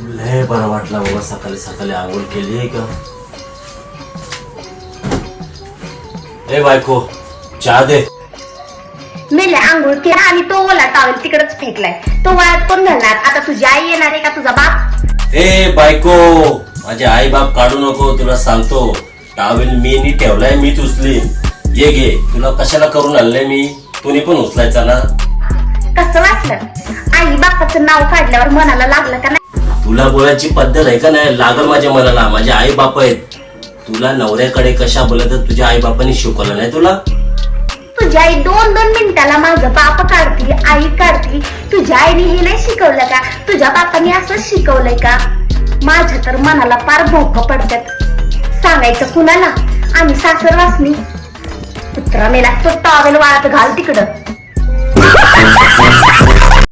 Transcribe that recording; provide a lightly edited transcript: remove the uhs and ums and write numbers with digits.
लय बरं वाटला बाबा, सकाळी सकाळी आंघोळ केली आहे का? ए बायको, चहा दे. मेले आंघोळ केला आणि तो ओला टॉवेल तिकडच फेकलाय. तो वाळत कोण घालणार? आता तुझी आई येणार आहे का तुझा बाप? ए बायको, माझे आई बाप काढू नको, तुला सांगतो. टावेल मी नी ठेवलाय, मीच उचलीन. ये घे, तुला कशाला करून आणलंय मी? तुम्ही पण उचलायचा ना. कसं वाटलं? आई बापाचं नाव काढल्यावर मनाला लागलं का नाही? तुला बोलायची पद्धत आहे का नाही? लागल माझ्या मनाला. माझे आई बाप आहेत. तुला नवऱ्याकडे कशा बोलायचं तुझ्या आई बापांनी शिकवलं नाही तुला? तुझी आई 2-2 मिनिटाला माझं बाप काढती, आई काढती. तुझ्या आईने हे नाही शिकवलं का? तुझ्या बापाने असं शिकवलंय का? माझ्या तर मनाला फार भोक पडतात. सांगायचं कुणाला? आणि सासर वासनी कुत्रा मेला तो टॉवेल वाळत घाल तिकडं.